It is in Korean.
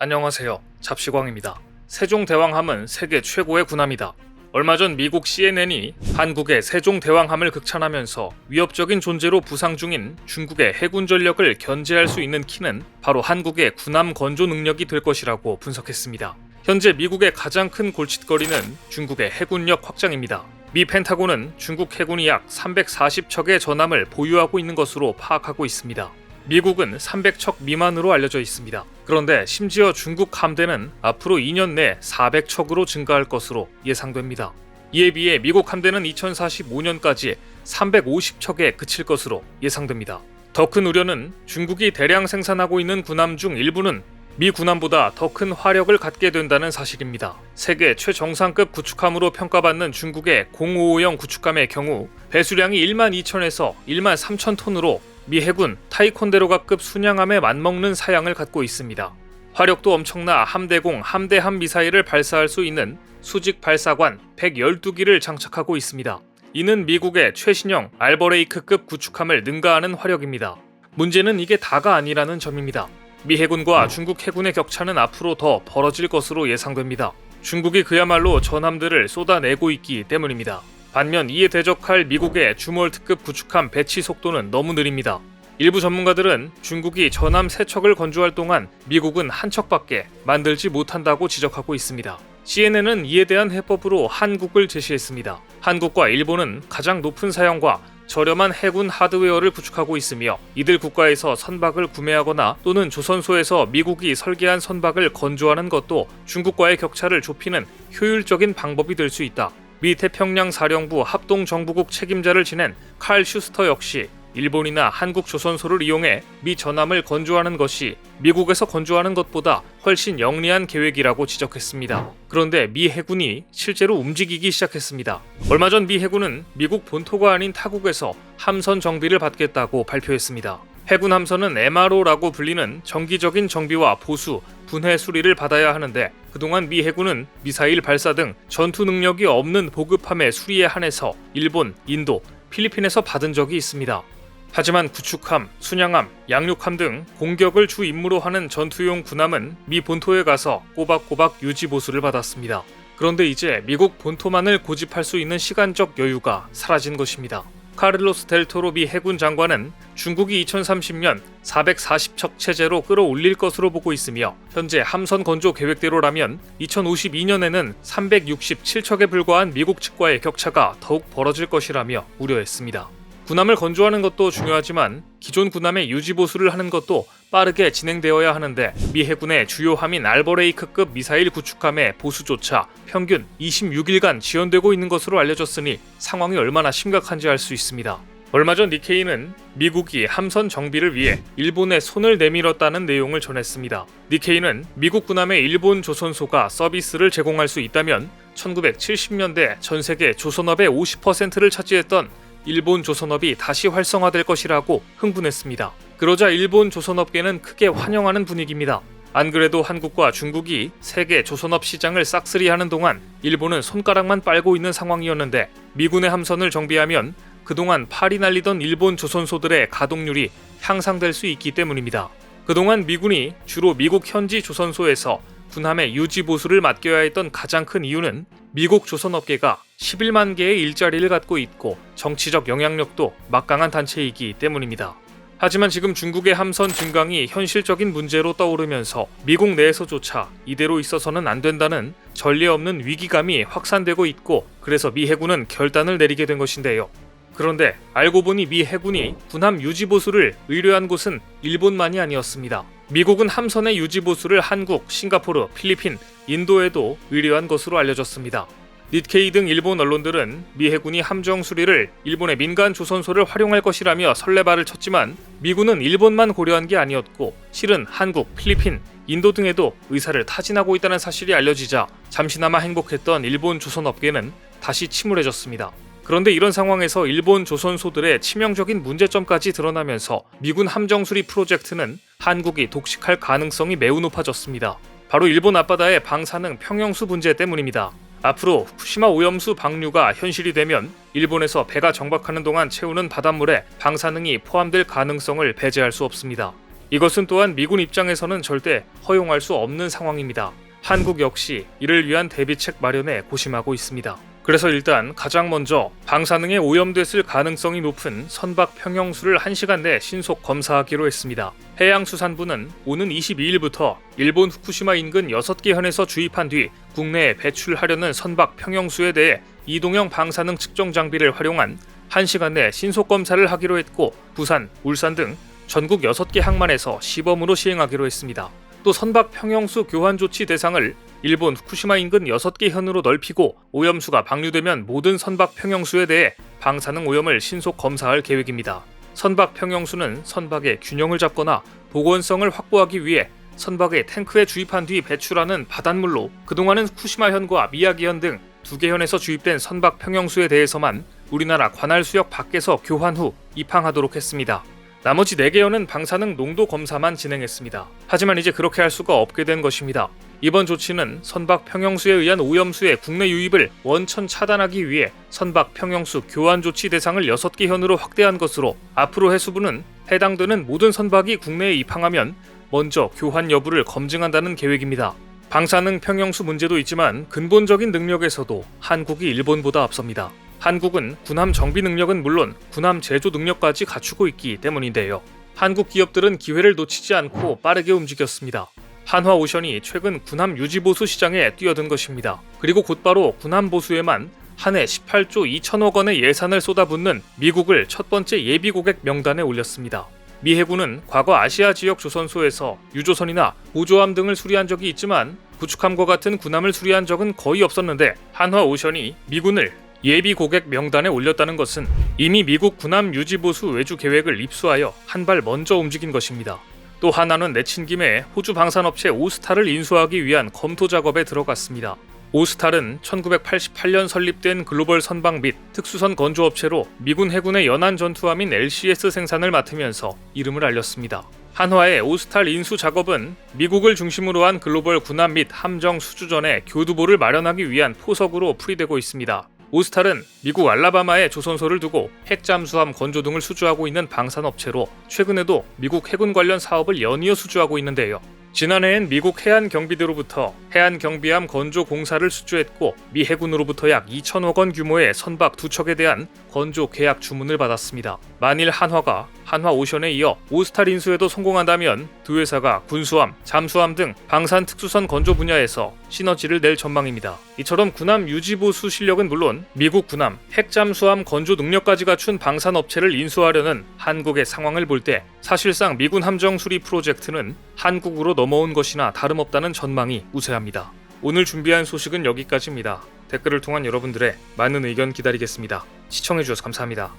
안녕하세요. 잡시광입니다. 세종대왕함은 세계 최고의 군함이다. 얼마 전 미국 CNN이 한국의 세종대왕함을 극찬하면서 위협적인 존재로 부상 중인 중국의 해군 전력을 견제할 수 있는 키는 바로 한국의 군함 건조 능력이 될 것이라고 분석했습니다. 현재 미국의 가장 큰 골칫거리는 중국의 해군력 확장입니다. 미 펜타곤은 중국 해군이 약 340척의 전함을 보유하고 있는 것으로 파악하고 있습니다. 미국은 300척 미만으로 알려져 있습니다. 그런데 심지어 중국 함대는 앞으로 2년 내 400척으로 증가할 것으로 예상됩니다. 이에 비해 미국 함대는 2045년까지 350척에 그칠 것으로 예상됩니다. 더 큰 우려는 중국이 대량 생산하고 있는 군함 중 일부는 미 군함보다 더 큰 화력을 갖게 된다는 사실입니다. 세계 최정상급 구축함으로 평가받는 중국의 055형 구축함의 경우 배수량이 12,000에서 13,000톤으로 미 해군 타이콘데로가급 순양함에 맞먹는 사양을 갖고 있습니다. 화력도 엄청나 함대공, 함대함 미사일을 발사할 수 있는 수직 발사관 112기를 장착하고 있습니다. 이는 미국의 최신형 알버레이크급 구축함을 능가하는 화력입니다. 문제는 이게 다가 아니라는 점입니다. 미 해군과 중국 해군의 격차는 앞으로 더 벌어질 것으로 예상됩니다. 중국이 그야말로 전함들을 쏟아내고 있기 때문입니다. 반면 이에 대적할 미국의 주몰트급 구축함 배치 속도는 너무 느립니다. 일부 전문가들은 중국이 전함 3척을 건조할 동안 미국은 1척밖에 만들지 못한다고 지적하고 있습니다. CNN은 이에 대한 해법으로 한국을 제시했습니다. 한국과 일본은 가장 높은 사양과 저렴한 해군 하드웨어를 구축하고 있으며 이들 국가에서 선박을 구매하거나 또는 조선소에서 미국이 설계한 선박을 건조하는 것도 중국과의 격차를 좁히는 효율적인 방법이 될 수 있다. 미 태평양 사령부 합동정부국 책임자를 지낸 칼 슈스터 역시 일본이나 한국 조선소를 이용해 미 전함을 건조하는 것이 미국에서 건조하는 것보다 훨씬 영리한 계획이라고 지적했습니다. 그런데 미 해군이 실제로 움직이기 시작했습니다. 얼마 전 미 해군은 미국 본토가 아닌 타국에서 함선 정비를 받겠다고 발표했습니다. 해군 함선은 MRO라고 불리는 정기적인 정비와 보수, 분해 수리를 받아야 하는데 그동안 미 해군은 미사일 발사 등 전투 능력이 없는 보급함의 수리에 한해서 일본, 인도, 필리핀에서 받은 적이 있습니다. 하지만 구축함, 순양함, 양육함 등 공격을 주 임무로 하는 전투용 군함은 미 본토에 가서 꼬박꼬박 유지 보수를 받았습니다. 그런데 이제 미국 본토만을 고집할 수 있는 시간적 여유가 사라진 것입니다. 카를로스 델 토로 미 해군 장관은 중국이 2030년 440척 체제로 끌어올릴 것으로 보고 있으며 현재 함선 건조 계획대로라면 2052년에는 367척에 불과한 미국 측과의 격차가 더욱 벌어질 것이라며 우려했습니다. 군함을 건조하는 것도 중요하지만 기존 군함의 유지 보수를 하는 것도 빠르게 진행되어야 하는데 미 해군의 주요 함인 알버레이크급 미사일 구축함의 보수조차 평균 26일간 지연되고 있는 것으로 알려졌으니 상황이 얼마나 심각한지 알 수 있습니다. 얼마 전 니케이는 미국이 함선 정비를 위해 일본에 손을 내밀었다는 내용을 전했습니다. 니케이는 미국 군함의 일본 조선소가 서비스를 제공할 수 있다면 1970년대 전 세계 조선업의 50%를 차지했던 일본 조선업이 다시 활성화될 것이라고 흥분했습니다. 그러자 일본 조선업계는 크게 환영하는 분위기입니다. 안 그래도 한국과 중국이 세계 조선업 시장을 싹쓸이하는 동안 일본은 손가락만 빨고 있는 상황이었는데 미군의 함선을 정비하면 그동안 팔이 날리던 일본 조선소들의 가동률이 향상될 수 있기 때문입니다. 그동안 미군이 주로 미국 현지 조선소에서 군함의 유지 보수를 맡겨야 했던 가장 큰 이유는 미국 조선업계가 11만 개의 일자리를 갖고 있고 정치적 영향력도 막강한 단체이기 때문입니다. 하지만 지금 중국의 함선 증강이 현실적인 문제로 떠오르면서 미국 내에서조차 이대로 있어서는 안 된다는 전례 없는 위기감이 확산되고 있고 그래서 미 해군은 결단을 내리게 된 것인데요. 그런데 알고 보니 미 해군이 군함 유지 보수를 의뢰한 곳은 일본만이 아니었습니다. 미국은 함선의 유지 보수를 한국, 싱가포르, 필리핀, 인도에도 의뢰한 것으로 알려졌습니다. 니케이 등 일본 언론들은 미 해군이 함정 수리를 일본의 민간 조선소를 활용할 것이라며 설레발을 쳤지만 미군은 일본만 고려한 게 아니었고 실은 한국, 필리핀, 인도 등에도 의사를 타진하고 있다는 사실이 알려지자 잠시나마 행복했던 일본 조선업계는 다시 침울해졌습니다. 그런데 이런 상황에서 일본 조선소들의 치명적인 문제점까지 드러나면서 미군 함정 수리 프로젝트는 한국이 독식할 가능성이 매우 높아졌습니다. 바로 일본 앞바다의 방사능 평형수 문제 때문입니다. 앞으로 후쿠시마 오염수 방류가 현실이 되면 일본에서 배가 정박하는 동안 채우는 바닷물에 방사능이 포함될 가능성을 배제할 수 없습니다. 이것은 또한 미군 입장에서는 절대 허용할 수 없는 상황입니다. 한국 역시 이를 위한 대비책 마련에 고심하고 있습니다. 그래서 일단 가장 먼저 방사능에 오염됐을 가능성이 높은 선박 평형수를 1시간 내 신속 검사하기로 했습니다. 해양수산부는 오는 22일부터 일본 후쿠시마 인근 6개 현에서 주입한 뒤 국내에 배출하려는 선박 평형수에 대해 이동형 방사능 측정 장비를 활용한 1시간 내 신속 검사를 하기로 했고, 부산, 울산 등 전국 6개 항만에서 시범으로 시행하기로 했습니다. 또 선박 평형수 교환 조치 대상을 일본 후쿠시마 인근 6개 현으로 넓히고, 오염수가 방류되면 모든 선박 평형수에 대해 방사능 오염을 신속 검사할 계획입니다. 선박 평형수는 선박의 균형을 잡거나 보건성을 확보하기 위해 선박의 탱크에 주입한 뒤 배출하는 바닷물로, 그동안은 후쿠시마 현과 미야기 현 등 2개 현에서 주입된 선박 평형수에 대해서만 우리나라 관할 수역 밖에서 교환 후 입항하도록 했습니다. 나머지 4개 현은 방사능 농도 검사만 진행했습니다. 하지만 이제 그렇게 할 수가 없게 된 것입니다. 이번 조치는 선박 평형수에 의한 오염수의 국내 유입을 원천 차단하기 위해 선박 평형수 교환 조치 대상을 6개 현으로 확대한 것으로, 앞으로 해수부는 해당되는 모든 선박이 국내에 입항하면 먼저 교환 여부를 검증한다는 계획입니다. 방사능 평형수 문제도 있지만 근본적인 능력에서도 한국이 일본보다 앞섭니다. 한국은 군함 정비 능력은 물론 군함 제조 능력까지 갖추고 있기 때문인데요. 한국 기업들은 기회를 놓치지 않고 빠르게 움직였습니다. 한화오션이 최근 군함 유지보수 시장에 뛰어든 것입니다. 그리고 곧바로 군함 보수에만 한 해 18조 2천억 원의 예산을 쏟아붓는 미국을 첫 번째 예비 고객 명단에 올렸습니다. 미 해군은 과거 아시아 지역 조선소에서 유조선이나 보조함 등을 수리한 적이 있지만 구축함과 같은 군함을 수리한 적은 거의 없었는데, 한화오션이 미군을 예비 고객 명단에 올렸다는 것은 이미 미국 군함 유지보수 외주 계획을 입수하여 한 발 먼저 움직인 것입니다. 또 하나는 내친 김에 호주 방산업체 오스탈을 인수하기 위한 검토 작업에 들어갔습니다. 오스탈은 1988년 설립된 글로벌 선박 및 특수선 건조업체로 미군 해군의 연안 전투함인 LCS 생산을 맡으면서 이름을 알렸습니다. 한화의 오스탈 인수 작업은 미국을 중심으로 한 글로벌 군함 및 함정 수주전의 교두보를 마련하기 위한 포석으로 풀이되고 있습니다. 오스탈은 미국 알라바마에 조선소를 두고 핵잠수함 건조 등을 수주하고 있는 방산업체로 최근에도 미국 해군 관련 사업을 연이어 수주하고 있는데요. 지난해엔 미국 해안경비대로부터 해안경비함 건조 공사를 수주했고, 미 해군으로부터 약 2천억 원 규모의 선박 2척에 대한 건조 계약 주문을 받았습니다. 만일 한화가 한화오션에 이어 오스탈 인수에도 성공한다면 두 회사가 군수함, 잠수함 등 방산 특수선 건조 분야에서 시너지를 낼 전망입니다. 이처럼 군함 유지보수 실력은 물론 미국 군함, 핵잠수함 건조 능력까지 갖춘 방산업체를 인수하려는 한국의 상황을 볼 때 사실상 미군 함정 수리 프로젝트는 한국으로 넘어온 것이나 다름없다는 전망이 우세합니다. 오늘 준비한 소식은 여기까지입니다. 댓글을 통한 여러분들의 많은 의견 기다리겠습니다. 시청해주셔서 감사합니다.